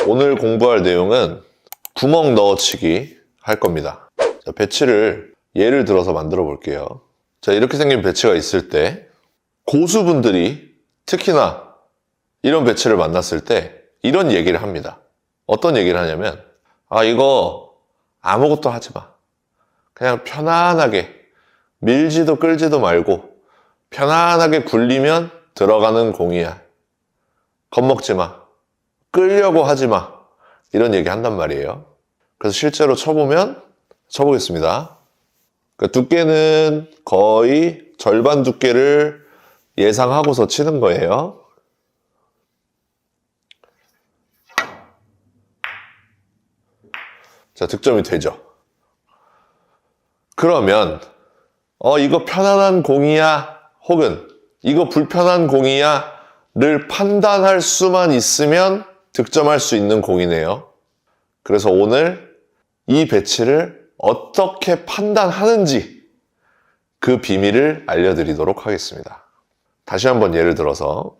오늘 공부할 내용은 구멍 넣어치기 할 겁니다. 자, 배치를 예를 들어서 만들어 볼게요. 자, 이렇게 생긴 배치가 있을 때 고수분들이 특히나 이런 배치를 만났을 때 이런 얘기를 합니다. 어떤 얘기를 하냐면 이거 아무것도 하지 마. 그냥 편안하게 밀지도 끌지도 말고 편안하게 굴리면 들어가는 공이야. 겁먹지 마. 끌려고 하지 마. 이런 얘기 한단 말이에요. 그래서 실제로 쳐보겠습니다. 그 두께는 거의 절반 두께를 예상하고서 치는 거예요. 자, 득점이 되죠. 그러면 이거 편안한 공이야 혹은 이거 불편한 공이야 를 판단할 수만 있으면 득점할 수 있는 공이네요. 그래서 오늘 이 배치를 어떻게 판단하는지 그 비밀을 알려드리도록 하겠습니다. 다시 한번 예를 들어서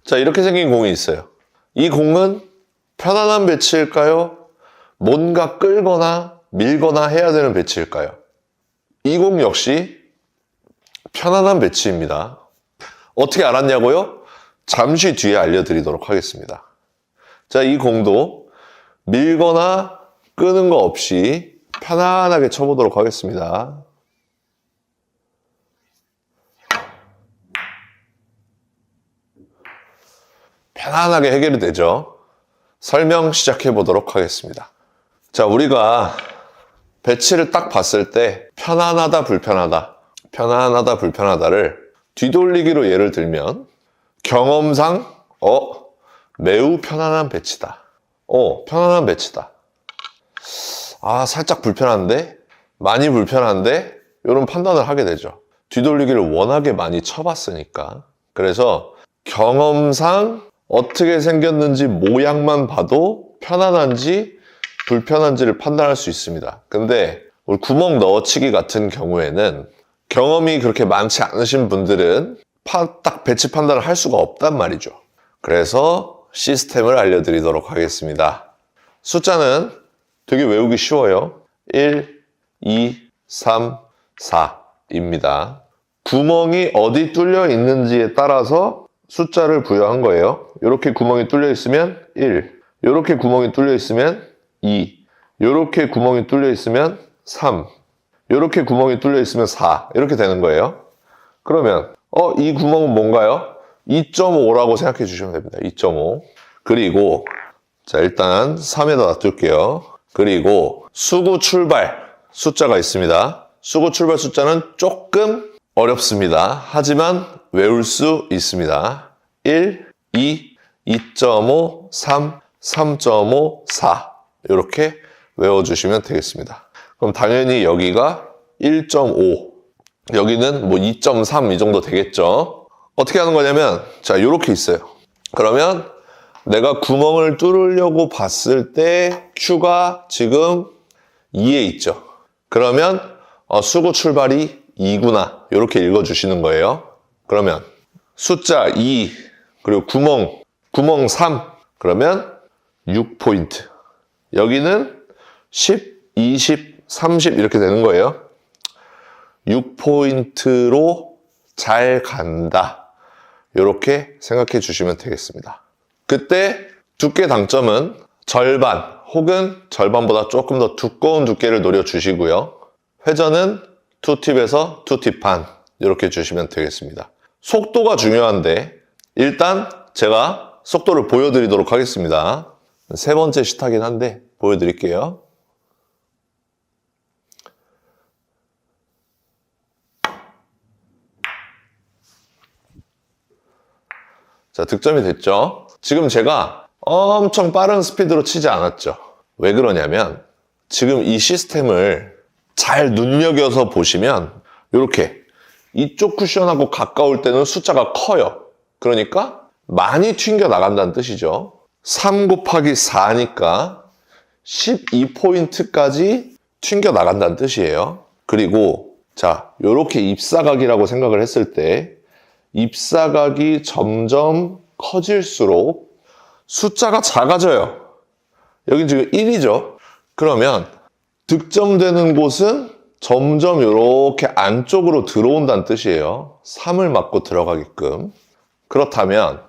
자, 이렇게 생긴 공이 있어요. 이 공은 편안한 배치일까요? 뭔가 끌거나 밀거나 해야 되는 배치일까요? 이 공 역시 편안한 배치입니다. 어떻게 알았냐고요? 잠시 뒤에 알려드리도록 하겠습니다. 자, 이 공도 밀거나 끄는 거 없이 편안하게 쳐보도록 하겠습니다. 편안하게 해결이 되죠. 설명 시작해 보도록 하겠습니다. 자, 우리가 배치를 딱 봤을 때 편안하다, 불편하다를 뒤돌리기로 예를 들면 경험상 매우 편안한 배치다. 편안한 배치다. 살짝 불편한데? 많이 불편한데? 이런 판단을 하게 되죠. 뒤돌리기를 워낙에 많이 쳐봤으니까. 그래서 경험상 어떻게 생겼는지 모양만 봐도 편안한지 불편한지를 판단할 수 있습니다. 근데 우리 구멍 넣어치기 같은 경우에는 경험이 그렇게 많지 않으신 분들은 딱 배치 판단을 할 수가 없단 말이죠. 그래서 시스템을 알려드리도록 하겠습니다. 숫자는 되게 외우기 쉬워요. 1, 2, 3, 4입니다. 구멍이 어디 뚫려 있는지에 따라서 숫자를 부여한 거예요. 이렇게 구멍이 뚫려 있으면 1, 이렇게 구멍이 뚫려 있으면 2, 이렇게 구멍이 뚫려 있으면 3, 이렇게 구멍이 뚫려 있으면 4 이렇게 되는 거예요. 그러면 이 구멍은 뭔가요? 2.5라고 생각해 주시면 됩니다. 2.5. 그리고 자, 일단 3에다 놔둘게요. 그리고 수구 출발 숫자가 있습니다. 수구 출발 숫자는 조금 어렵습니다. 하지만 외울 수 있습니다. 1, 2, 2.5, 3, 3.5, 4 이렇게 외워주시면 되겠습니다. 그럼 당연히 여기가 1.5 여기는 2.3 이 정도 되겠죠. 어떻게 하는 거냐면 자, 요렇게 있어요. 그러면 내가 구멍을 뚫으려고 봤을 때 Q가 지금 2에 있죠. 그러면 수구 출발이 2구나 이렇게 읽어주시는 거예요. 그러면 숫자 2 그리고 구멍 3 그러면 6포인트. 여기는 10, 20, 30 이렇게 되는 거예요. 6포인트로 잘 간다. 이렇게 생각해 주시면 되겠습니다. 그때 두께 당점은 절반 혹은 절반보다 조금 더 두꺼운 두께를 노려주시고요. 회전은 2팁에서 2팁 반 이렇게 주시면 되겠습니다. 속도가 중요한데 일단 제가 속도를 보여드리도록 하겠습니다. 세 번째 시타긴 한데 보여드릴게요. 자, 득점이 됐죠? 지금 제가 엄청 빠른 스피드로 치지 않았죠? 왜 그러냐면 지금 이 시스템을 잘 눈여겨서 보시면 이렇게 이쪽 쿠션하고 가까울 때는 숫자가 커요. 그러니까 많이 튕겨 나간다는 뜻이죠. 3 곱하기 4니까 12포인트까지 튕겨 나간다는 뜻이에요. 그리고 자, 이렇게 입사각이라고 생각을 했을 때 입사각이 점점 커질수록 숫자가 작아져요. 여긴 지금 1이죠. 그러면 득점되는 곳은 점점 이렇게 안쪽으로 들어온다는 뜻이에요. 3을 맞고 들어가게끔. 그렇다면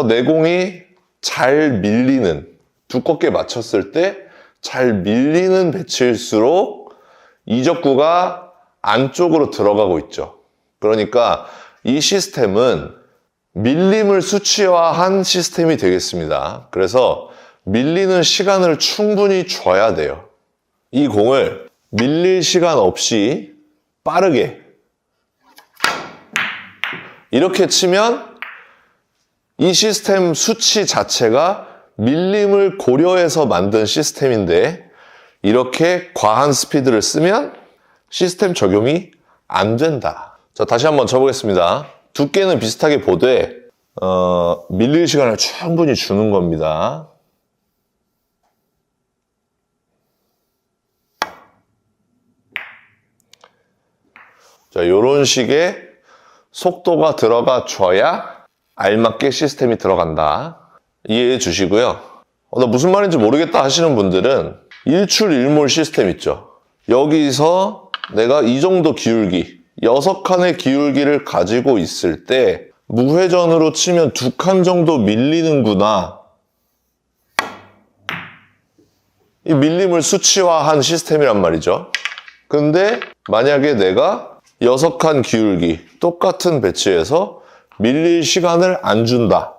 내공이 잘 밀리는, 두껍게 맞췄을 때 잘 밀리는 배치일수록 이적구가 안쪽으로 들어가고 있죠. 그러니까 이 시스템은 밀림을 수치화한 시스템이 되겠습니다. 그래서 밀리는 시간을 충분히 줘야 돼요. 이 공을 밀릴 시간 없이 빠르게 이렇게 치면 이 시스템 수치 자체가 밀림을 고려해서 만든 시스템인데 이렇게 과한 스피드를 쓰면 시스템 적용이 안 된다. 자, 다시 한번 쳐보겠습니다. 두께는 비슷하게 보되 밀릴 시간을 충분히 주는 겁니다. 자, 이런 식의 속도가 들어가 줘야 알맞게 시스템이 들어간다. 이해해 주시고요. 나 무슨 말인지 모르겠다 하시는 분들은 일출일몰 시스템 있죠. 여기서 내가 이 정도 기울기, 6칸의 기울기를 가지고 있을 때 무회전으로 치면 2칸 정도 밀리는구나. 이 밀림을 수치화한 시스템이란 말이죠. 근데 만약에 내가 6칸 기울기, 똑같은 배치에서 밀릴 시간을 안 준다.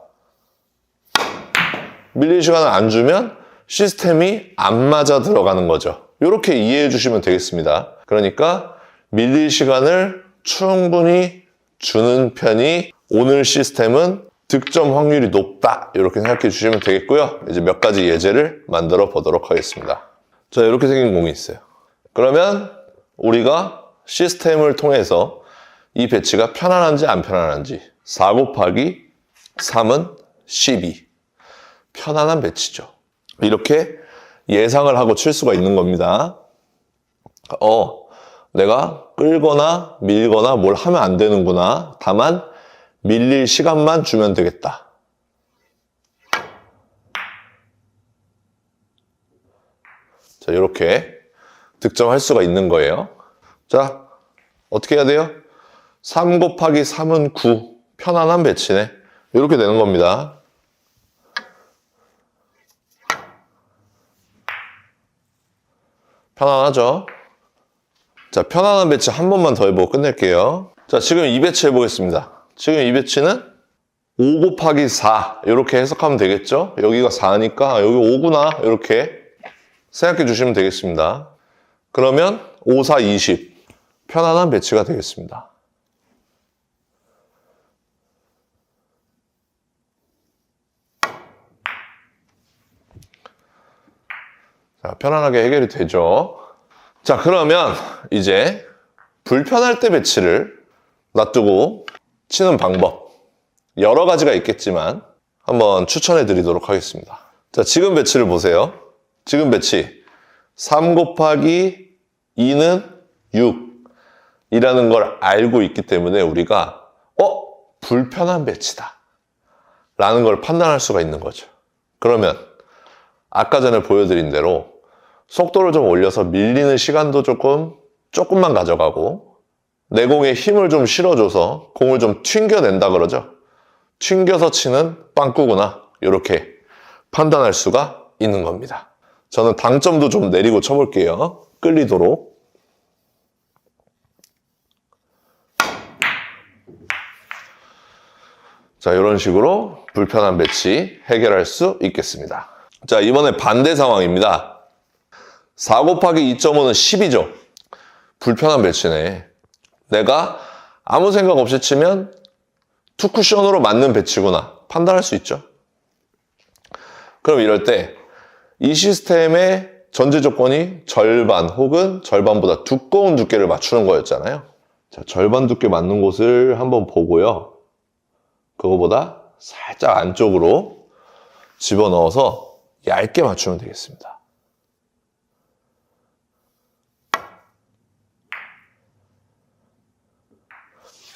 밀릴 시간을 안 주면 시스템이 안 맞아 들어가는 거죠. 이렇게 이해해 주시면 되겠습니다. 그러니까 밀릴 시간을 충분히 주는 편이 오늘 시스템은 득점 확률이 높다. 이렇게 생각해 주시면 되겠고요. 이제 몇 가지 예제를 만들어 보도록 하겠습니다. 자, 이렇게 생긴 공이 있어요. 그러면 우리가 시스템을 통해서 이 배치가 편안한지 안 편안한지 4 곱하기 3은 12 편안한 배치죠. 이렇게 예상을 하고 칠 수가 있는 겁니다. 내가 끌거나 밀거나 뭘 하면 안 되는구나. 다만 밀릴 시간만 주면 되겠다. 자, 이렇게 득점할 수가 있는 거예요. 자, 어떻게 해야 돼요? 3 곱하기 3은 9. 편안한 배치네. 이렇게 되는 겁니다. 편안하죠? 자, 편안한 배치 한 번만 더 해보고 끝낼게요. 자, 지금 이 배치 해보겠습니다. 지금 이 배치는 5 곱하기 4 이렇게 해석하면 되겠죠? 여기가 4니까 여기 5구나 이렇게 생각해 주시면 되겠습니다. 그러면 5, 4, 20 편안한 배치가 되겠습니다. 자, 편안하게 해결이 되죠. 자, 그러면 이제 불편할 때 배치를 놔두고 치는 방법 여러 가지가 있겠지만 한번 추천해 드리도록 하겠습니다. 자, 지금 배치를 보세요. 지금 배치 3 곱하기 2는 6 이라는 걸 알고 있기 때문에 우리가 불편한 배치다 라는 걸 판단할 수가 있는 거죠. 그러면 아까 전에 보여드린 대로 속도를 좀 올려서 밀리는 시간도 조금만 가져가고 내공에 힘을 좀 실어줘서 공을 좀 튕겨낸다 그러죠. 튕겨서 치는 빵꾸구나 이렇게 판단할 수가 있는 겁니다. 저는 당점도 좀 내리고 쳐볼게요. 끌리도록. 자, 이런 식으로 불편한 배치 해결할 수 있겠습니다. 자, 이번에 반대 상황입니다. 4 곱하기 2.5는 10이죠. 불편한 배치네. 내가 아무 생각 없이 치면 투쿠션으로 맞는 배치구나 판단할 수 있죠. 그럼 이럴 때 이 시스템의 전제 조건이 절반 혹은 절반보다 두꺼운 두께를 맞추는 거였잖아요. 자, 절반 두께 맞는 곳을 한번 보고요. 그거보다 살짝 안쪽으로 집어넣어서 얇게 맞추면 되겠습니다.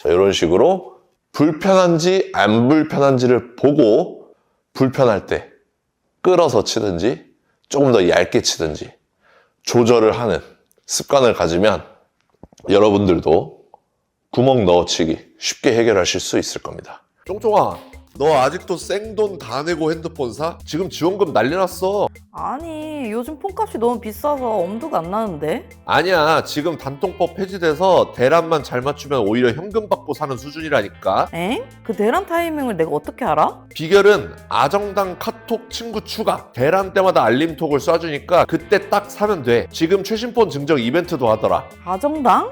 자, 이런 식으로 불편한지 안 불편한지를 보고 불편할 때 끌어서 치든지 조금 더 얇게 치든지 조절을 하는 습관을 가지면 여러분들도 구멍 넣어치기 쉽게 해결하실 수 있을 겁니다. 쫑쫑아, 너 아직도 생돈 다 내고 핸드폰 사? 지금 지원금 난리 났어. 아니, 요즘 폰값이 너무 비싸서 엄두가 안 나는데? 아니야, 지금 단통법 폐지돼서 대란만 잘 맞추면 오히려 현금 받고 사는 수준이라니까. 엥? 그 대란 타이밍을 내가 어떻게 알아? 비결은 아정당 카톡 친구 추가. 대란 때마다 알림톡을 쏴주니까 그때 딱 사면 돼. 지금 최신폰 증정 이벤트도 하더라. 아정당?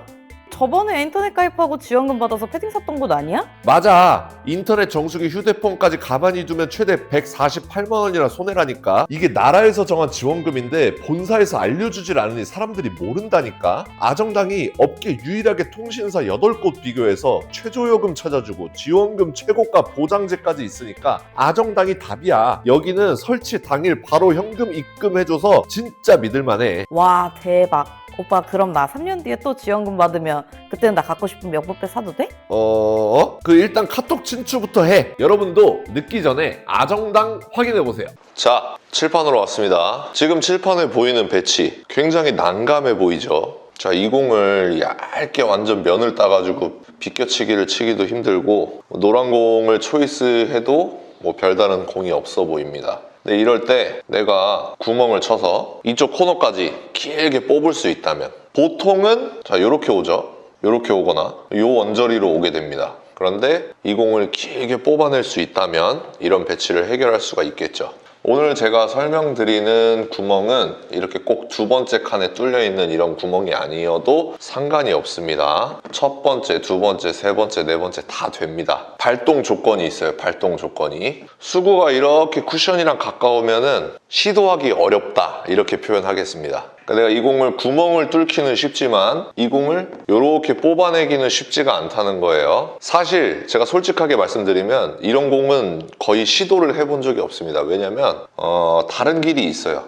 저번에 인터넷 가입하고 지원금 받아서 패딩 샀던 곳 아니야? 맞아. 인터넷 정수기 휴대폰까지 가만히 두면 최대 148만 원이나 손해라니까. 이게 나라에서 정한 지원금인데 본사에서 알려주질 않으니 사람들이 모른다니까. 아정당이 업계 유일하게 통신사 8곳 비교해서 최저요금 찾아주고 지원금 최고가 보장제까지 있으니까 아정당이 답이야. 여기는 설치 당일 바로 현금 입금해줘서 진짜 믿을만해. 와, 대박. 오빠, 그럼 나 3년 뒤에 또 지원금 받으면 그때는 나 갖고 싶은 명품백 사도 돼? 일단 카톡 친추부터 해. 여러분도 늦기 전에 아정당 확인해보세요. 자, 칠판으로 왔습니다. 지금 칠판에 보이는 배치 굉장히 난감해 보이죠? 자, 이 공을 얇게 완전 면을 따가지고 비껴치기를 치기도 힘들고 노란 공을 초이스해도 뭐 별다른 공이 없어 보입니다. 근데 이럴 때 내가 구멍을 쳐서 이쪽 코너까지 길게 뽑을 수 있다면 보통은 자, 요렇게 오죠. 요렇게 오거나 요 원저리로 오게 됩니다. 그런데 이 공을 길게 뽑아낼 수 있다면 이런 배치를 해결할 수가 있겠죠. 오늘 제가 설명드리는 구멍은 이렇게 꼭 두 번째 칸에 뚫려 있는 이런 구멍이 아니어도 상관이 없습니다. 첫 번째, 두 번째, 세 번째, 네 번째 다 됩니다. 발동 조건이 있어요. 발동 조건이. 수구가 이렇게 쿠션이랑 가까우면은 시도하기 어렵다 이렇게 표현하겠습니다. 그러니까 내가 이 공을 구멍을 뚫기는 쉽지만 이 공을 이렇게 뽑아내기는 쉽지가 않다는 거예요. 사실 제가 솔직하게 말씀드리면 이런 공은 거의 시도를 해본 적이 없습니다. 왜냐면 다른 길이 있어요.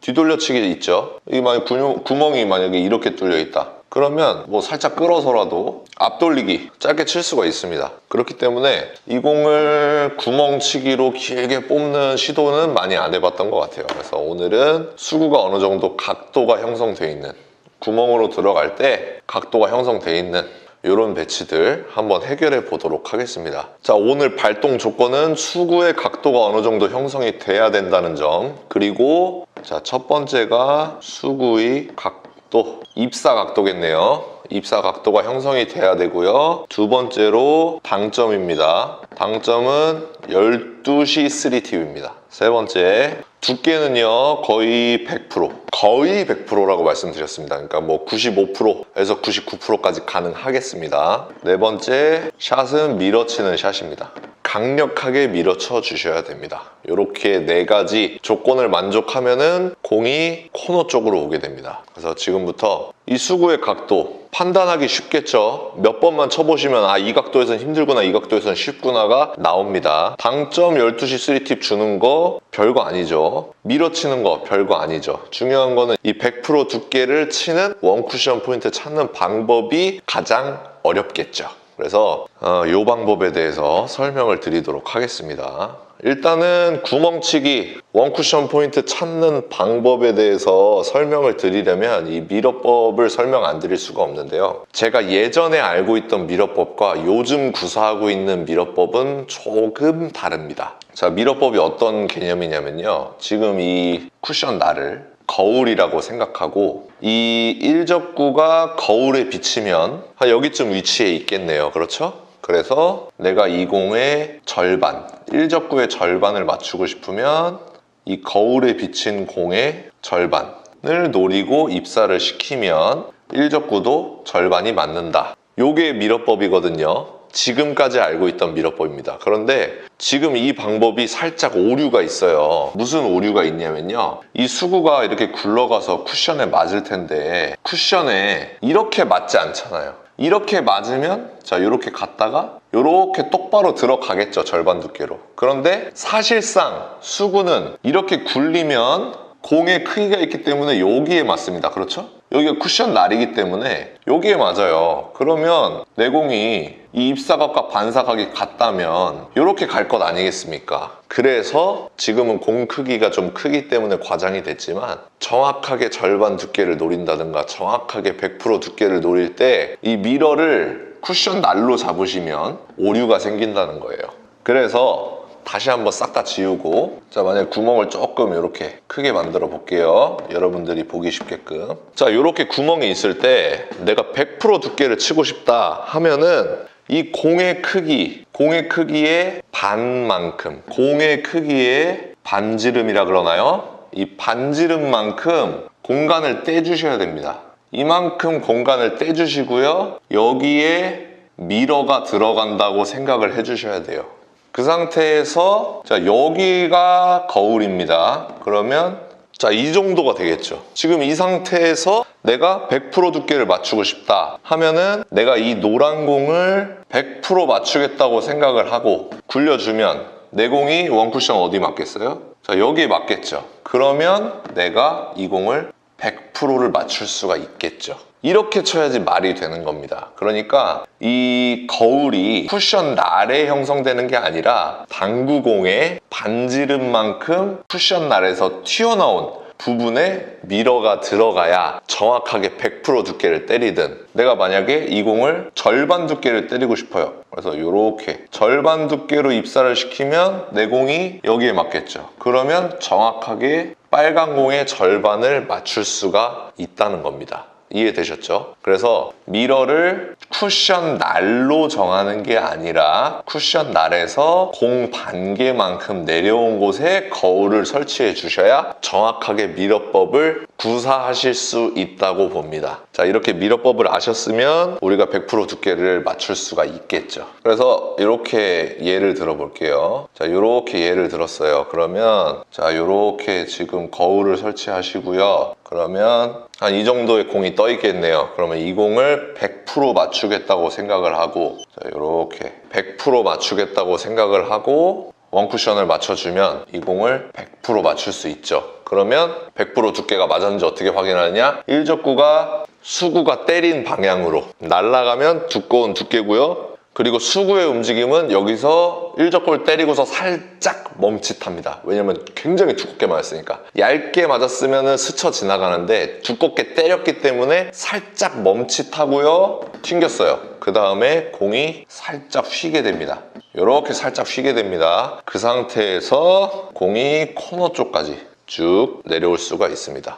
뒤돌려치기 있죠. 이 만약 구멍이 만약에 이렇게 뚫려 있다. 그러면 뭐 살짝 끌어서라도 앞돌리기 짧게 칠 수가 있습니다. 그렇기 때문에 이 공을 구멍치기로 길게 뽑는 시도는 많이 안 해봤던 것 같아요. 그래서 오늘은 수구가 어느 정도 각도가 형성되어 있는 구멍으로 들어갈 때 각도가 형성되어 있는 이런 배치들 한번 해결해 보도록 하겠습니다. 자, 오늘 발동 조건은 수구의 각도가 어느 정도 형성이 돼야 된다는 점, 그리고 자, 첫 번째가 수구의 각도, 입사 각도겠네요. 입사 각도가 형성이 돼야 되고요. 두 번째로 당점입니다. 당점은 12시 3팁입니다. 세 번째, 두께는요 거의 100%, 거의 100%라고 말씀드렸습니다. 그러니까 뭐 95%에서 99%까지 가능하겠습니다. 네 번째, 샷은 밀어치는 샷입니다. 강력하게 밀어쳐 주셔야 됩니다. 이렇게 네 가지 조건을 만족하면은 공이 코너 쪽으로 오게 됩니다. 그래서 지금부터 이 수구의 각도 판단하기 쉽겠죠. 몇 번만 쳐보시면 아, 이 각도에선 힘들구나, 이 각도에선 쉽구나가 나옵니다. 당점 12시 3팁 주는 거 별거 아니죠. 밀어치는 거 별거 아니죠. 중요한 거는 이 100% 두께를 치는 원쿠션 포인트 찾는 방법이 가장 어렵겠죠. 그래서 이 방법에 대해서 설명을 드리도록 하겠습니다. 일단은 구멍치기, 원쿠션 포인트 찾는 방법에 대해서 설명을 드리려면 이 미러법을 설명 안 드릴 수가 없는데요. 제가 예전에 알고 있던 미러법과 요즘 구사하고 있는 미러법은 조금 다릅니다. 자, 미러법이 어떤 개념이냐면요. 지금 이 쿠션 날을 거울이라고 생각하고 이 일접구가 거울에 비치면 한 여기쯤 위치에 있겠네요. 그렇죠? 그래서 내가 이 공의 절반, 일접구의 절반을 맞추고 싶으면 이 거울에 비친 공의 절반을 노리고 입사를 시키면 일접구도 절반이 맞는다. 요게 미러법이거든요. 지금까지 알고 있던 미러법입니다. 그런데 지금 이 방법이 살짝 오류가 있어요. 무슨 오류가 있냐면요. 이 수구가 이렇게 굴러가서 쿠션에 맞을 텐데 쿠션에 이렇게 맞지 않잖아요. 이렇게 맞으면 자, 이렇게 갔다가 이렇게 똑바로 들어가겠죠. 절반 두께로. 그런데 사실상 수구는 이렇게 굴리면 공의 크기가 있기 때문에 여기에 맞습니다. 그렇죠? 여기가 쿠션 날이기 때문에 여기에 맞아요. 그러면 내 공이 이 입사각과 반사각이 같다면 이렇게 갈 것 아니겠습니까? 그래서 지금은 공 크기가 좀 크기 때문에 과장이 됐지만 정확하게 절반 두께를 노린다든가 정확하게 100% 두께를 노릴 때 이 미러를 쿠션 날로 잡으시면 오류가 생긴다는 거예요. 그래서 다시 한번 싹 다 지우고, 자, 만약에 구멍을 조금 이렇게 크게 만들어 볼게요. 여러분들이 보기 쉽게끔. 자, 이렇게 구멍이 있을 때 내가 100% 두께를 치고 싶다 하면은 이 공의 크기의 반만큼, 공의 크기의 반지름이라 그러나요? 이 반지름만큼 공간을 떼주셔야 됩니다. 이만큼 공간을 떼주시고요. 여기에 미러가 들어간다고 생각을 해주셔야 돼요. 그 상태에서 자, 여기가 거울입니다. 그러면 자, 이 정도가 되겠죠. 지금 이 상태에서 내가 100% 두께를 맞추고 싶다 하면은 내가 이 노란 공을 100% 맞추겠다고 생각을 하고 굴려주면 내 공이 원쿠션 어디 맞겠어요? 자, 여기에 맞겠죠. 그러면 내가 이 공을 100%를 맞출 수가 있겠죠. 이렇게 쳐야지 말이 되는 겁니다. 그러니까 이 거울이 쿠션 날에 형성되는 게 아니라 당구공의 반지름만큼 쿠션 날에서 튀어나온 부분에 미러가 들어가야 정확하게 100% 두께를 때리든, 내가 만약에 이 공을 절반 두께를 때리고 싶어요. 그래서 이렇게 절반 두께로 입사를 시키면 내 공이 여기에 맞겠죠. 그러면 정확하게 빨간 공의 절반을 맞출 수가 있다는 겁니다. 이해되셨죠? 그래서 미러를 쿠션 날로 정하는 게 아니라 쿠션 날에서 공 반개만큼 내려온 곳에 거울을 설치해 주셔야 정확하게 미러법을 구사하실 수 있다고 봅니다. 자, 이렇게 미러법을 아셨으면 우리가 100% 두께를 맞출 수가 있겠죠. 그래서 이렇게 예를 들어 볼게요. 자, 이렇게 예를 들었어요. 그러면 자, 이렇게 지금 거울을 설치하시고요. 그러면 한 이 정도의 공이 떠 있겠네요. 그러면 이 공을 100% 맞추겠다고 생각을 하고, 자, 이렇게 100% 맞추겠다고 생각을 하고 원쿠션을 맞춰주면 이 공을 100% 맞출 수 있죠. 그러면 100% 두께가 맞았는지 어떻게 확인하느냐? 일적구가 수구가 때린 방향으로 날아가면 두꺼운 두께고요. 그리고 수구의 움직임은 여기서 일적구를 때리고서 살짝 멈칫합니다. 왜냐면 굉장히 두껍게 맞았으니까. 얇게 맞았으면 스쳐 지나가는데 두껍게 때렸기 때문에 살짝 멈칫하고요. 튕겼어요. 그 다음에 공이 살짝 휘게 됩니다. 이렇게 살짝 휘게 됩니다. 그 상태에서 공이 코너 쪽까지 쭉 내려올 수가 있습니다.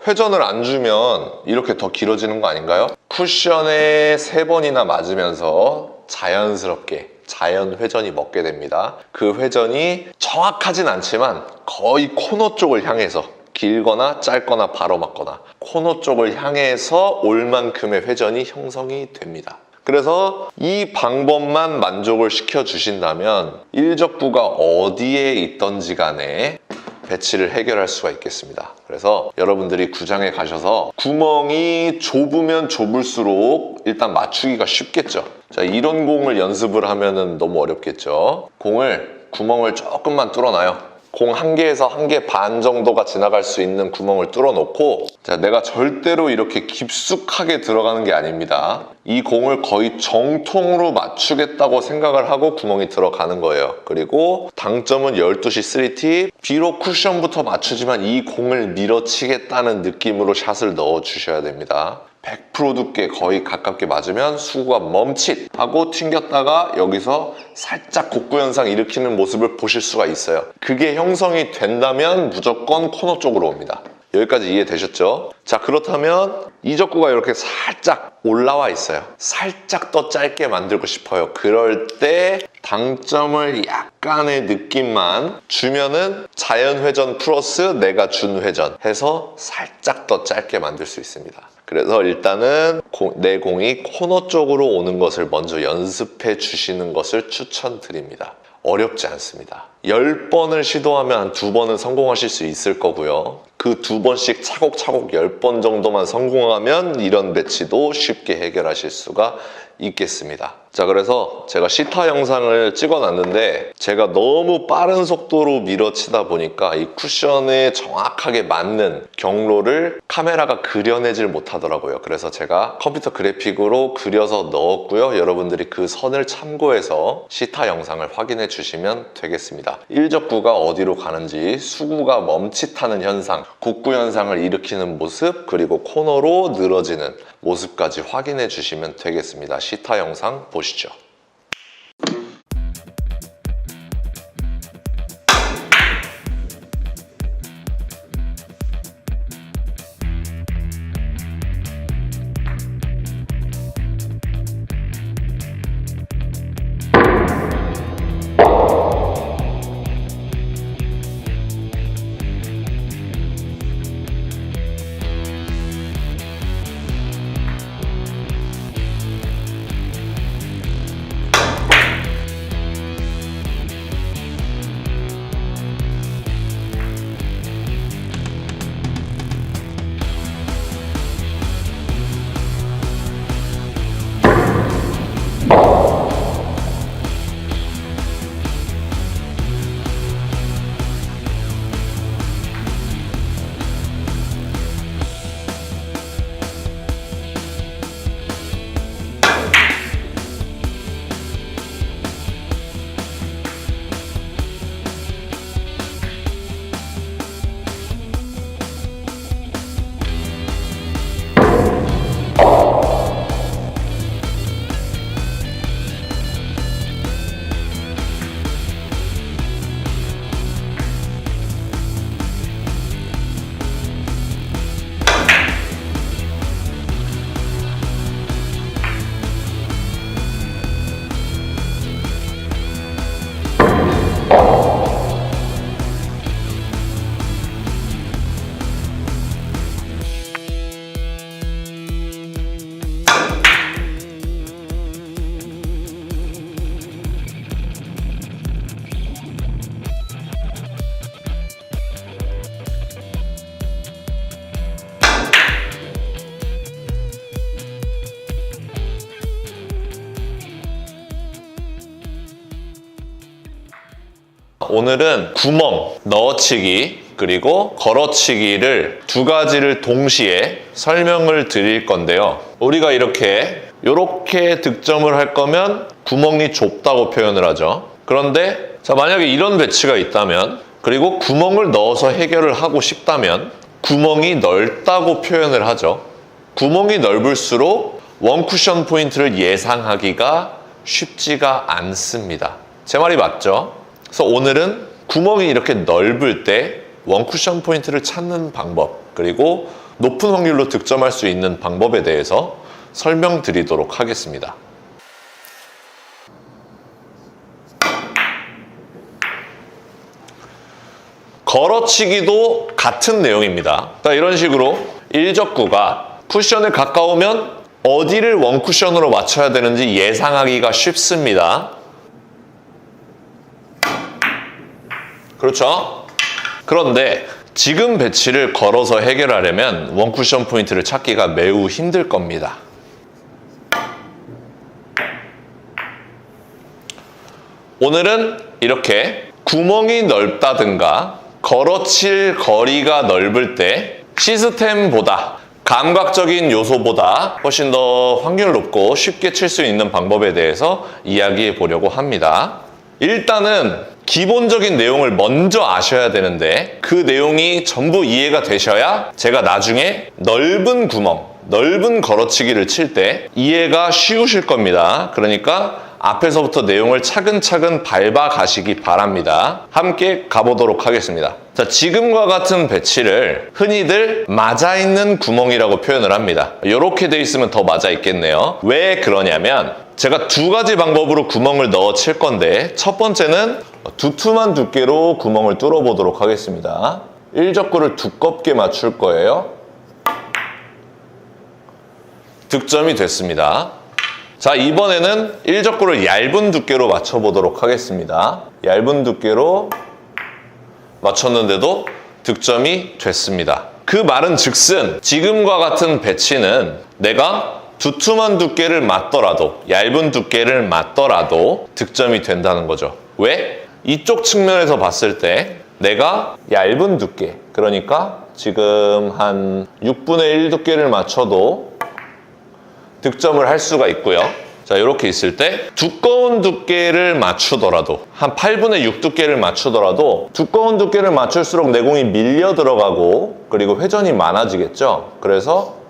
회전을 안 주면 이렇게 더 길어지는 거 아닌가요? 쿠션에 3번이나 맞으면서 자연스럽게 자연 회전이 먹게 됩니다. 그 회전이 정확하진 않지만 거의 코너 쪽을 향해서, 길거나 짧거나 바로 맞거나 코너 쪽을 향해서 올 만큼의 회전이 형성이 됩니다. 그래서 이 방법만 만족을 시켜주신다면 일적구가 어디에 있던지 간에 배치를 해결할 수가 있겠습니다. 그래서 여러분들이 구장에 가셔서 구멍이 좁으면 좁을수록 일단 맞추기가 쉽겠죠. 자, 이런 공을 연습을 하면은 너무 어렵겠죠. 구멍을 조금만 뚫어놔요. 공 1개에서 1개 반 정도가 지나갈 수 있는 구멍을 뚫어놓고, 자, 내가 절대로 이렇게 깊숙하게 들어가는 게 아닙니다. 이 공을 거의 정통으로 맞추겠다고 생각을 하고 구멍이 들어가는 거예요. 그리고 당점은 12시 3팁. 비록 쿠션부터 맞추지만 이 공을 밀어치겠다는 느낌으로 샷을 넣어주셔야 됩니다. 100% 두께 거의 가깝게 맞으면 수구가 멈칫하고 튕겼다가 여기서 살짝 곡구 현상 일으키는 모습을 보실 수가 있어요. 그게 형성이 된다면 무조건 코너 쪽으로 옵니다. 여기까지 이해되셨죠? 자, 그렇다면 이적구가 이렇게 살짝 올라와 있어요. 살짝 더 짧게 만들고 싶어요. 그럴 때 당점을 약간의 느낌만 주면은 자연회전 플러스 내가 준 회전 해서 살짝 더 짧게 만들 수 있습니다. 그래서 일단은 내 공이 코너 쪽으로 오는 것을 먼저 연습해 주시는 것을 추천드립니다. 어렵지 않습니다. 10번을 시도하면 한 2번은 성공하실 수 있을 거고요. 그 2번씩 차곡차곡 10번 정도만 성공하면 이런 배치도 쉽게 해결하실 수가 있겠습니다. 자, 그래서 제가 시타 영상을 찍어놨는데 제가 너무 빠른 속도로 밀어치다 보니까 이 쿠션에 정확하게 맞는 경로를 카메라가 그려내질 못하더라고요. 그래서 제가 컴퓨터 그래픽으로 그려서 넣었고요. 여러분들이 그 선을 참고해서 시타 영상을 확인해 주시면 되겠습니다. 일적구가 어디로 가는지, 수구가 멈칫하는 현상, 곡구 현상을 일으키는 모습, 그리고 코너로 늘어지는 모습까지 확인해 주시면 되겠습니다. 시타 영상 보시죠. 오늘은 구멍, 넣어치기, 그리고 걸어치기를 두 가지를 동시에 설명을 드릴 건데요. 우리가 이렇게 득점을 할 거면 구멍이 좁다고 표현을 하죠. 그런데 자, 만약에 이런 배치가 있다면, 그리고 구멍을 넣어서 해결을 하고 싶다면 구멍이 넓다고 표현을 하죠. 구멍이 넓을수록 원쿠션 포인트를 예상하기가 쉽지가 않습니다. 제 말이 맞죠? 그래서 오늘은 구멍이 이렇게 넓을 때 원쿠션 포인트를 찾는 방법, 그리고 높은 확률로 득점할 수 있는 방법에 대해서 설명드리도록 하겠습니다. 걸어치기도 같은 내용입니다. 자, 이런 식으로 일적구가 쿠션에 가까우면 어디를 원쿠션으로 맞춰야 되는지 예상하기가 쉽습니다. 그렇죠? 그런데 지금 배치를 걸어서 해결하려면 원쿠션 포인트를 찾기가 매우 힘들 겁니다. 오늘은 이렇게 구멍이 넓다든가 걸어칠 거리가 넓을 때 시스템보다, 감각적인 요소보다 훨씬 더 확률 높고 쉽게 칠 수 있는 방법에 대해서 이야기해 보려고 합니다. 일단은 기본적인 내용을 먼저 아셔야 되는데, 그 내용이 전부 이해가 되셔야 제가 나중에 넓은 구멍, 넓은 걸어치기를 칠 때 이해가 쉬우실 겁니다. 그러니까 앞에서부터 내용을 차근차근 밟아 가시기 바랍니다. 함께 가보도록 하겠습니다. 자, 지금과 같은 배치를 흔히들 맞아있는 구멍이라고 표현을 합니다. 이렇게 돼 있으면 더 맞아 있겠네요. 왜 그러냐면 제가 두 가지 방법으로 구멍을 넣어 칠 건데, 첫 번째는 두툼한 두께로 구멍을 뚫어 보도록 하겠습니다. 일적구를 두껍게 맞출 거예요. 득점이 됐습니다. 자, 이번에는 일적구를 얇은 두께로 맞춰보도록 하겠습니다. 얇은 두께로 맞췄는데도 득점이 됐습니다. 그 말은 즉슨 지금과 같은 배치는 내가 두툼한 두께를 맞더라도, 얇은 두께를 맞더라도 득점이 된다는 거죠. 왜? 이쪽 측면에서 봤을 때 내가 얇은 두께, 그러니까 지금 한 6분의 1 두께를 맞춰도 득점을 할 수가 있고요. 자, 이렇게 있을 때 두꺼운 두께를 맞추더라도, 한 8분의 6 두께를 맞추더라도 두꺼운 두께를 맞출수록 내공이 밀려 들어가고 그리고 회전이 많아지겠죠. 그래서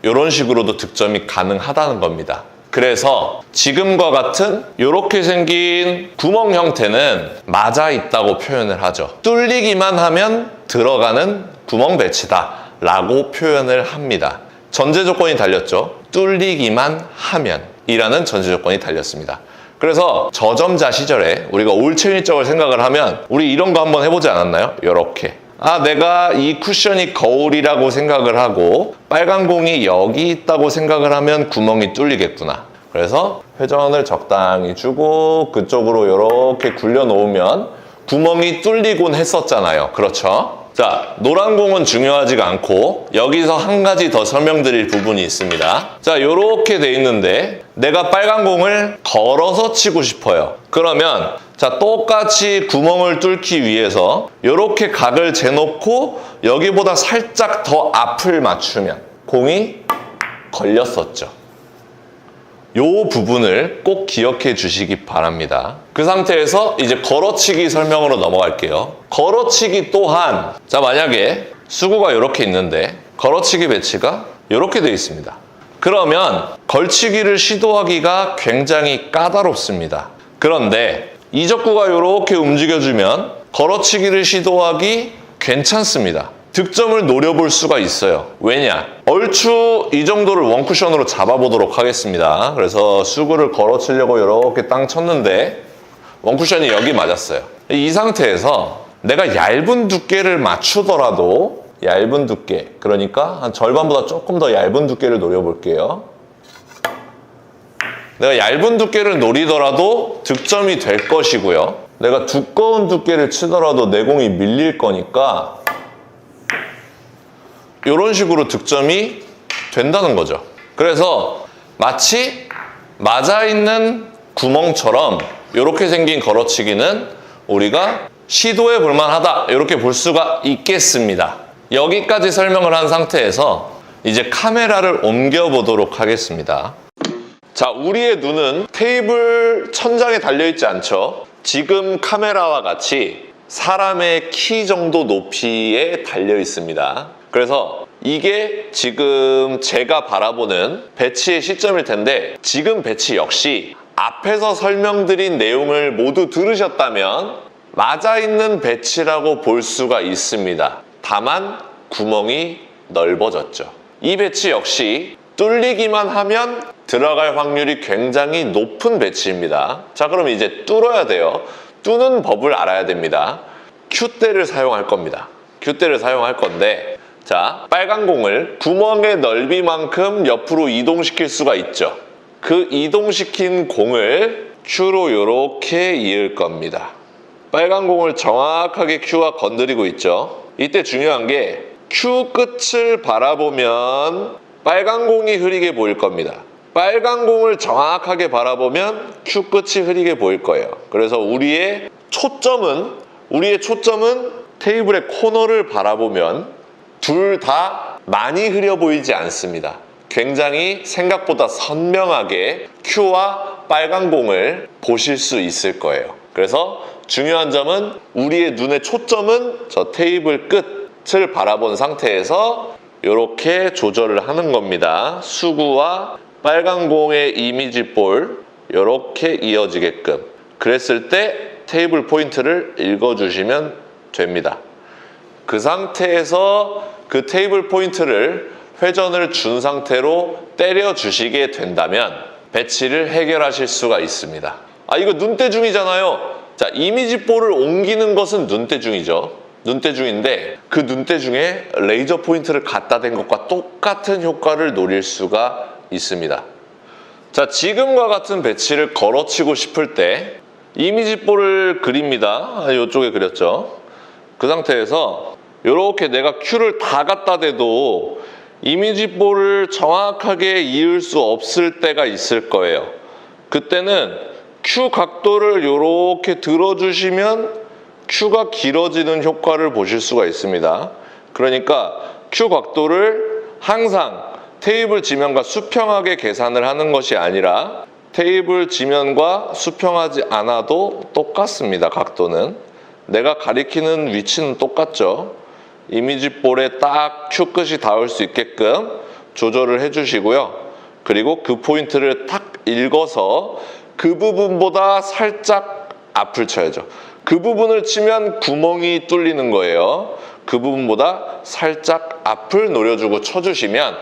이런 식으로도 득점이 가능하다는 겁니다. 그래서 지금과 같은 이렇게 생긴 구멍 형태는 맞아 있다고 표현을 하죠. 뚫리기만 하면 들어가는 구멍 배치다 라고 표현을 합니다. 전제 조건이 달렸죠. 뚫리기만 하면 이라는 전제 조건이 달렸습니다. 그래서 저점자 시절에 우리가 올챙이적을 생각을 하면 우리 이런 거 한번 해보지 않았나요? 이렇게. 내가 이 쿠션이 거울이라고 생각을 하고 빨간 공이 여기 있다고 생각을 하면 구멍이 뚫리겠구나. 그래서 회전을 적당히 주고 그쪽으로 이렇게 굴려 놓으면 구멍이 뚫리곤 했었잖아요. 그렇죠? 자, 노란 공은 중요하지가 않고 여기서 한 가지 더 설명드릴 부분이 있습니다. 자, 이렇게 돼 있는데 내가 빨간 공을 걸어서 치고 싶어요. 그러면 자, 똑같이 구멍을 뚫기 위해서 이렇게 각을 재놓고 여기보다 살짝 더 앞을 맞추면 공이 걸렸었죠. 요 부분을 꼭 기억해 주시기 바랍니다. 그 상태에서 이제 걸어치기 설명으로 넘어갈게요. 걸어치기 또한 자, 만약에 수구가 이렇게 있는데 걸어치기 배치가 이렇게 되어 있습니다. 그러면 걸치기를 시도하기가 굉장히 까다롭습니다. 그런데 이적구가 이렇게 움직여주면 걸어치기를 시도하기 괜찮습니다. 득점을 노려볼 수가 있어요. 왜냐? 얼추 이 정도를 원쿠션으로 잡아보도록 하겠습니다. 그래서 수구를 걸어치려고 이렇게 땅 쳤는데 원쿠션이 여기 맞았어요. 이 상태에서 내가 얇은 두께를 맞추더라도 얇은 두께, 그러니까 한 절반보다 조금 더 얇은 두께를 노려볼게요. 내가 얇은 두께를 노리더라도 득점이 될 것이고요. 내가 두꺼운 두께를 치더라도 내공이 밀릴 거니까 이런 식으로 득점이 된다는 거죠. 그래서 마치 맞아있는 구멍처럼 이렇게 생긴 걸어치기는 우리가 시도해 볼 만하다 이렇게 볼 수가 있겠습니다. 여기까지 설명을 한 상태에서 이제 카메라를 옮겨 보도록 하겠습니다. 자, 우리의 눈은 테이블 천장에 달려있지 않죠. 지금 카메라와 같이 사람의 키 정도 높이에 달려 있습니다. 그래서 이게 지금 제가 바라보는 배치의 시점일 텐데 지금 배치 역시 앞에서 설명드린 내용을 모두 들으셨다면 맞아 있는 배치라고 볼 수가 있습니다. 다만 구멍이 넓어졌죠. 이 배치 역시 뚫리기만 하면 들어갈 확률이 굉장히 높은 배치입니다. 자, 그럼 이제 뚫어야 돼요. 뚫는 법을 알아야 됩니다. 큐대를 사용할 겁니다. 큐대를 사용할 건데 자, 빨간 공을 구멍의 넓이만큼 옆으로 이동시킬 수가 있죠. 그 이동시킨 공을 큐로 이렇게 이을 겁니다. 빨간 공을 정확하게 큐와 건드리고 있죠. 이때 중요한 게 큐 끝을 바라보면 빨간 공이 흐리게 보일 겁니다. 빨간 공을 정확하게 바라보면 큐 끝이 흐리게 보일 거예요. 그래서 우리의 초점은 테이블의 코너를 바라보면 둘 다 많이 흐려 보이지 않습니다. 굉장히 생각보다 선명하게 큐와 빨간 공을 보실 수 있을 거예요. 그래서 중요한 점은 우리의 눈의 초점은 저 테이블 끝을 바라본 상태에서 이렇게 조절을 하는 겁니다. 수구와 빨간 공의 이미지 볼 이렇게 이어지게끔. 그랬을 때 테이블 포인트를 읽어주시면 됩니다. 그 상태에서 그 테이블 포인트를 회전을 준 상태로 때려주시게 된다면 배치를 해결하실 수가 있습니다. 이거 눈대중이잖아요. 자, 이미지 볼을 옮기는 것은 눈대중이죠. 눈대중인데 그 눈대중에 레이저 포인트를 갖다 댄 것과 똑같은 효과를 노릴 수가 있습니다. 자, 지금과 같은 배치를 걸어치고 싶을 때 이미지볼을 그립니다. 이쪽에 그렸죠. 그 상태에서 이렇게 내가 큐를 다 갖다 대도 이미지볼을 정확하게 이을 수 없을 때가 있을 거예요. 그때는 큐 각도를 이렇게 들어주시면 큐가 길어지는 효과를 보실 수가 있습니다. 그러니까 큐 각도를 항상 테이블 지면과 수평하게 계산을 하는 것이 아니라 테이블 지면과 수평하지 않아도 똑같습니다. 각도는. 내가 가리키는 위치는 똑같죠. 이미지볼에 딱 큐 끝이 닿을 수 있게끔 조절을 해주시고요. 그리고 그 포인트를 탁 읽어서 그 부분보다 살짝 앞을 쳐야죠. 그 부분을 치면 구멍이 뚫리는 거예요. 그 부분보다 살짝 앞을 노려주고 쳐주시면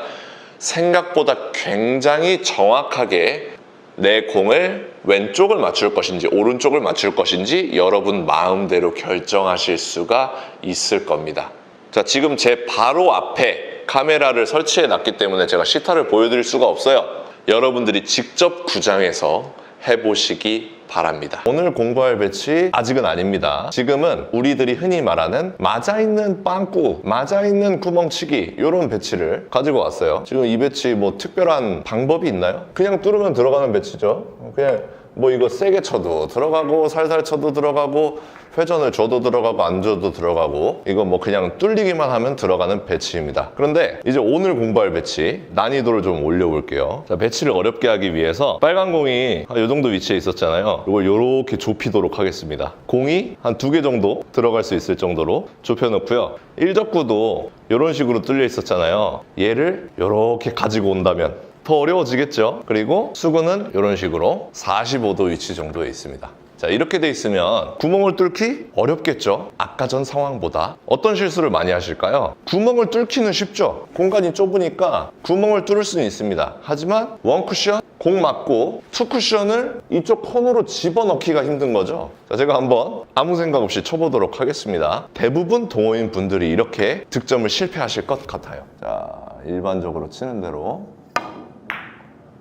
생각보다 굉장히 정확하게 내 공을 왼쪽을 맞출 것인지 오른쪽을 맞출 것인지 여러분 마음대로 결정하실 수가 있을 겁니다. 자, 지금 제 바로 앞에 카메라를 설치해 놨기 때문에 제가 시타를 보여드릴 수가 없어요. 여러분들이 직접 구장에서 해보시기 바랍니다. 오늘 공부할 배치 아직은 아닙니다. 지금은 우리들이 흔히 말하는 맞아있는 빵꾸, 맞아있는 구멍치기 이런 배치를 가지고 왔어요. 지금 이 배치 뭐 특별한 방법이 있나요? 그냥 뚫으면 들어가는 배치죠. 그냥 뭐 이거 세게 쳐도 들어가고 살살 쳐도 들어가고 회전을 줘도 들어가고 안 줘도 들어가고 이거 뭐 그냥 뚫리기만 하면 들어가는 배치입니다. 그런데 이제 오늘 공부할 배치 난이도를 좀 올려볼게요. 자, 배치를 어렵게 하기 위해서 빨간 공이 이 정도 위치에 있었잖아요. 이걸 이렇게 좁히도록 하겠습니다. 공이 한 2개 정도 들어갈 수 있을 정도로 좁혀놓고요. 일적구도 이런 식으로 뚫려 있었잖아요. 얘를 이렇게 가지고 온다면 더 어려워지겠죠. 그리고 수구는 이런 식으로 45도 위치 정도에 있습니다. 자, 이렇게 돼 있으면 구멍을 뚫기 어렵겠죠. 아까 전 상황보다. 어떤 실수를 많이 하실까요? 구멍을 뚫기는 쉽죠. 공간이 좁으니까 구멍을 뚫을 수는 있습니다. 하지만 원 쿠션, 공 맞고 투 쿠션을 이쪽 코너로 집어넣기가 힘든 거죠. 자, 제가 한번 아무 생각 없이 쳐보도록 하겠습니다. 대부분 동호인 분들이 이렇게 득점을 실패하실 것 같아요. 자, 일반적으로 치는 대로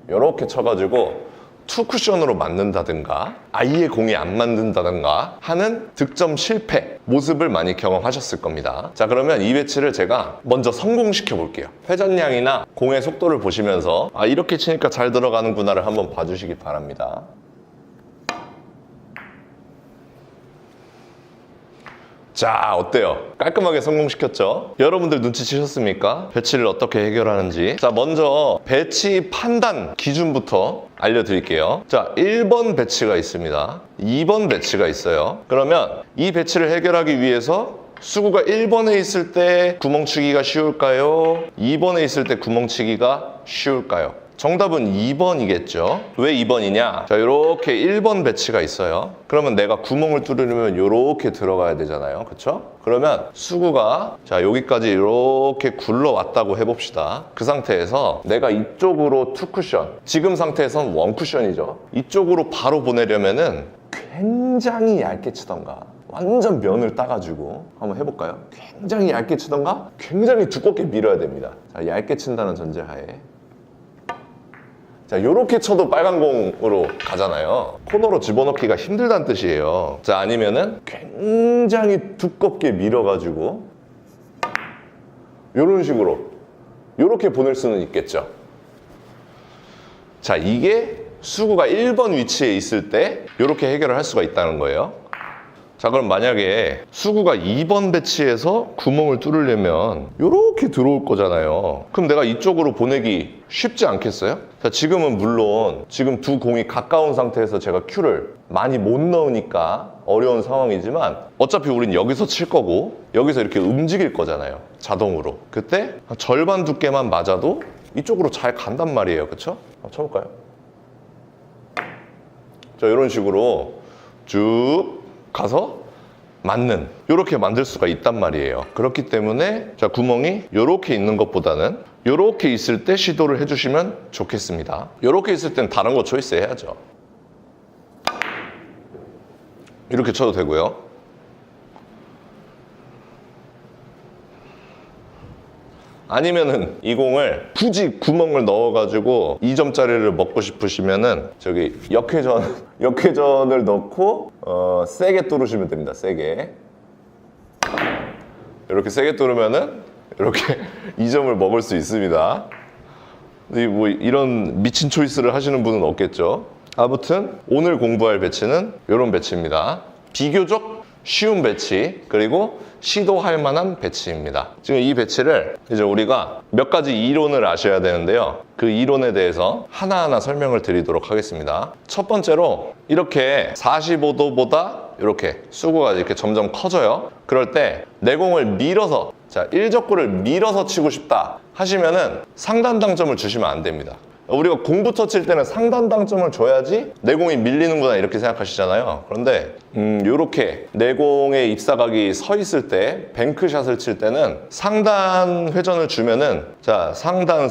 이렇게 쳐가지고 투 쿠션으로 맞는다든가 아예 공이 안 맞는다든가 하는 득점 실패 모습을 많이 경험하셨을 겁니다. 자, 그러면 이 배치를 제가 먼저 성공시켜 볼게요. 회전량이나 공의 속도를 보시면서 아, 이렇게 치니까 잘 들어가는구나를 한번 봐주시기 바랍니다. 자, 어때요? 깔끔하게 성공시켰죠? 여러분들 눈치채셨습니까? 배치를 어떻게 해결하는지. 자, 먼저 배치 판단 기준부터 알려드릴게요. 자, 1번 배치가 있습니다. 2번 배치가 있어요. 그러면 이 배치를 해결하기 위해서 수구가 1번에 있을 때 구멍치기가 쉬울까요? 2번에 있을 때 구멍치기가 쉬울까요? 정답은 2번이겠죠. 왜 2번이냐? 자, 이렇게 1번 배치가 있어요. 그러면 내가 구멍을 뚫으려면 이렇게 들어가야 되잖아요. 그렇죠? 그러면 수구가 자, 여기까지 이렇게 굴러왔다고 해봅시다. 그 상태에서 내가 이쪽으로 투 쿠션, 지금 상태에선 원 쿠션이죠. 이쪽으로 바로 보내려면은 굉장히 얇게 치던가 완전 면을 따가지고 한번 해볼까요? 굉장히 얇게 치던가 굉장히 두껍게 밀어야 됩니다. 자, 얇게 친다는 전제하에 자, 요렇게 쳐도 빨간 공으로 가잖아요. 코너로 집어넣기가 힘들다는 뜻이에요. 자, 아니면은 굉장히 두껍게 밀어가지고 요런 식으로 요렇게 보낼 수는 있겠죠. 자, 이게 수구가 1번 위치에 있을 때 요렇게 해결을 할 수가 있다는 거예요. 자, 그럼 만약에 수구가 2번 배치에서 구멍을 뚫으려면 이렇게 들어올 거잖아요. 그럼 내가 이쪽으로 보내기 쉽지 않겠어요? 자, 지금은 물론 지금 두 공이 가까운 상태에서 제가 큐를 많이 못 넣으니까 어려운 상황이지만 어차피 우린 여기서 칠 거고 여기서 이렇게 움직일 거잖아요. 자동으로. 그때 절반 두께만 맞아도 이쪽으로 잘 간단 말이에요. 그렇죠? 쳐볼까요? 자, 이런 식으로 쭉 가서 맞는 이렇게 만들 수가 있단 말이에요. 그렇기 때문에 자, 구멍이 이렇게 있는 것보다는 이렇게 있을 때 시도를 해주시면 좋겠습니다. 이렇게 있을 땐 다른 거 초이스 해야죠. 이렇게 쳐도 되고요. 아니면은 이 공을 굳이 구멍을 넣어가지고 2점짜리를 먹고 싶으시면은 저기 역회전을 넣고 세게 뚫으시면 됩니다. 세게. 이렇게 세게 뚫으면은 이렇게 2점을 먹을 수 있습니다. 근데 뭐 이런 미친 초이스를 하시는 분은 없겠죠. 아무튼 오늘 공부할 배치는 이런 배치입니다. 비교적 쉬운 배치, 그리고 시도할 만한 배치입니다. 지금 이 배치를 이제 우리가 몇 가지 이론을 아셔야 되는데요. 그 이론에 대해서 하나하나 설명을 드리도록 하겠습니다. 첫 번째로 이렇게 45도보다 이렇게 수구가 이렇게 점점 커져요. 그럴 때 내공을 밀어서, 자, 1적구를 밀어서 치고 싶다 하시면은 상단 당점을 주시면 안 됩니다. 우리가 공부터 칠 때는 상단 당점을 줘야지 내공이 밀리는구나 이렇게 생각하시잖아요. 그런데 이렇게 내공의 입사각이 서 있을 때 뱅크샷을 칠 때는 상단 회전을 주면은, 자, 상단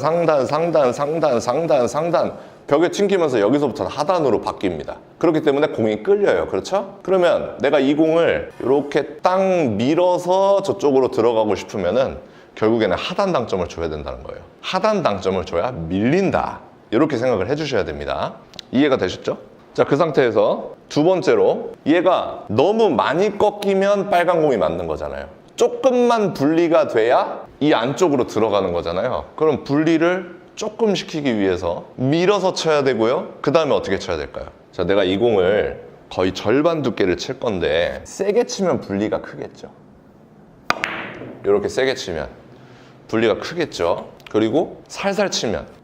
벽에 튕기면서 여기서부터 하단으로 바뀝니다. 그렇기 때문에 공이 끌려요. 그렇죠? 그러면 내가 이 공을 이렇게 딱 밀어서 저쪽으로 들어가고 싶으면은 결국에는 하단 당점을 줘야 된다는 거예요. 하단 당점을 줘야 밀린다. 이렇게 생각을 해주셔야 됩니다. 이해가 되셨죠? 자, 그 상태에서 두 번째로, 얘가 너무 많이 꺾이면 빨간 공이 맞는 거잖아요. 조금만 분리가 돼야 이 안쪽으로 들어가는 거잖아요. 그럼 분리를 조금 시키기 위해서 밀어서 쳐야 되고요. 그 다음에 어떻게 쳐야 될까요? 자, 내가 이 공을 거의 절반 두께를 칠 건데 세게 치면 분리가 크겠죠. 이렇게 세게 치면 분리가 크겠죠. 그리고 살살 치면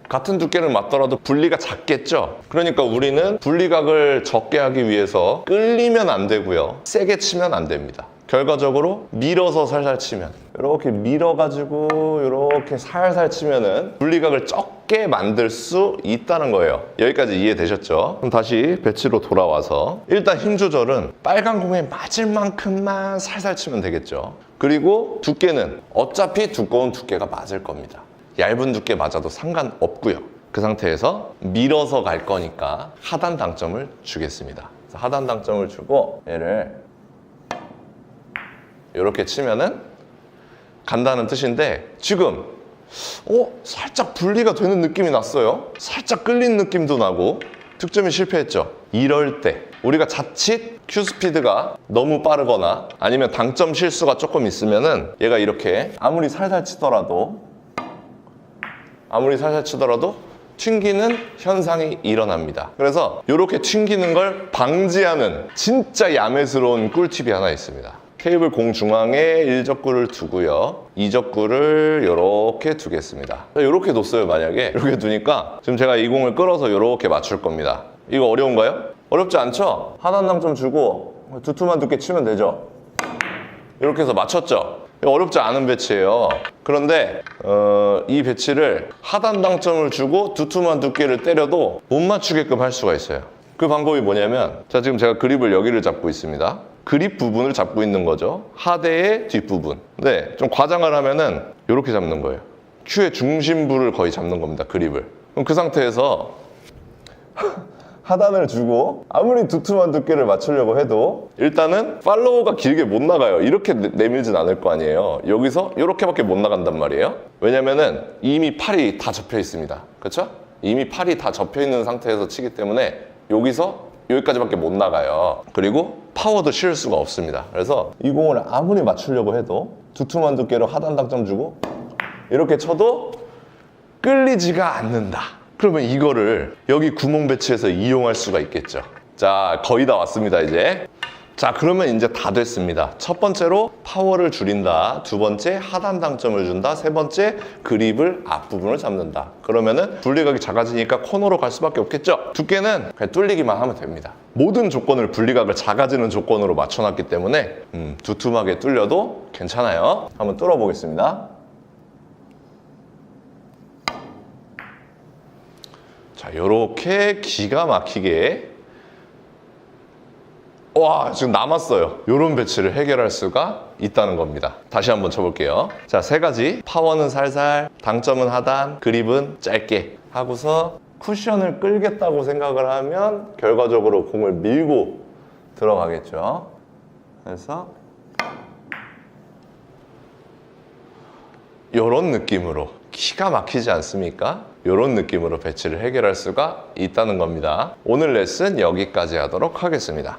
같은 두께를 맞더라도 분리가 작겠죠. 그러니까 우리는 분리각을 적게 하기 위해서 끌리면 안 되고요, 세게 치면 안 됩니다. 결과적으로 밀어서 살살 치면, 이렇게 밀어가지고 이렇게 살살 치면은 분리각을 적게 만들 수 있다는 거예요. 여기까지 이해되셨죠? 그럼 다시 배치로 돌아와서 일단 힘 조절은 빨간 공에 맞을 만큼만 살살 치면 되겠죠. 그리고 두께는 어차피 두꺼운 두께가 맞을 겁니다. 얇은 두께 맞아도 상관없고요. 그 상태에서 밀어서 갈 거니까 하단 당점을 주겠습니다. 그래서 하단 당점을 주고 얘를 이렇게 치면은 간다는 뜻인데, 지금 살짝 분리가 되는 느낌이 났어요. 살짝 끌린 느낌도 나고 득점이 실패했죠. 이럴 때 우리가 자칫 큐 스피드가 너무 빠르거나 아니면 당점 실수가 조금 있으면은 얘가 이렇게 아무리 살살 치더라도 튕기는 현상이 일어납니다. 그래서 이렇게 튕기는 걸 방지하는 진짜 야매스러운 꿀팁이 하나 있습니다. 테이블 공중앙에 1적구를 두고요, 2적구를 이렇게 두겠습니다. 이렇게 뒀어요. 만약에 이렇게 두니까 지금 제가 이 공을 끌어서 이렇게 맞출 겁니다. 이거 어려운가요? 어렵지 않죠? 하단 당점 주고 두툼한 두께 치면 되죠. 이렇게 해서 맞췄죠? 어렵지 않은 배치예요. 그런데 이 배치를 하단 당점을 주고 두툼한 두께를 때려도 못 맞추게끔 할 수가 있어요. 그 방법이 뭐냐면, 자, 지금 제가 그립을 여기를 잡고 있습니다. 그립 부분을 잡고 있는 거죠. 하대의 뒷부분. 네, 좀 과장을 하면은 이렇게 잡는 거예요. 큐의 중심부를 거의 잡는 겁니다. 그립을. 그럼 그 상태에서 하단을 주고 아무리 두툼한 두께를 맞추려고 해도 일단은 팔로우가 길게 못 나가요. 이렇게 내밀진 않을 거 아니에요. 여기서 이렇게밖에 못 나간단 말이에요. 왜냐면은 이미 팔이 다 접혀 있습니다. 그렇죠? 이미 팔이 다 접혀 있는 상태에서 치기 때문에 여기서 여기까지밖에 못 나가요. 그리고 파워도 실을 수가 없습니다. 그래서 이 공을 아무리 맞추려고 해도 두툼한 두께로 하단 당점 주고 이렇게 쳐도 끌리지가 않는다. 그러면 이거를 여기 구멍 배치해서 이용할 수가 있겠죠. 자, 거의 다 왔습니다, 이제. 자, 그러면 이제 다 됐습니다. 첫 번째로 파워를 줄인다. 두 번째, 하단 당점을 준다. 세 번째, 그립을 앞부분을 잡는다. 그러면은 분리각이 작아지니까 코너로 갈 수밖에 없겠죠. 두께는 그냥 뚫리기만 하면 됩니다. 모든 조건을 분리각을 작아지는 조건으로 맞춰놨기 때문에 두툼하게 뚫려도 괜찮아요. 한번 뚫어보겠습니다. 자, 요렇게 기가 막히게, 와, 지금 남았어요. 요런 배치를 해결할 수가 있다는 겁니다. 다시 한번 쳐볼게요. 자, 세 가지. 파워는 살살, 당점은 하단, 그립은 짧게 하고서 쿠션을 끌겠다고 생각을 하면 결과적으로 공을 밀고 들어가겠죠. 그래서 이런 느낌으로 기가 막히지 않습니까? 이런 느낌으로 배치를 해결할 수가 있다는 겁니다. 오늘 레슨 여기까지 하도록 하겠습니다.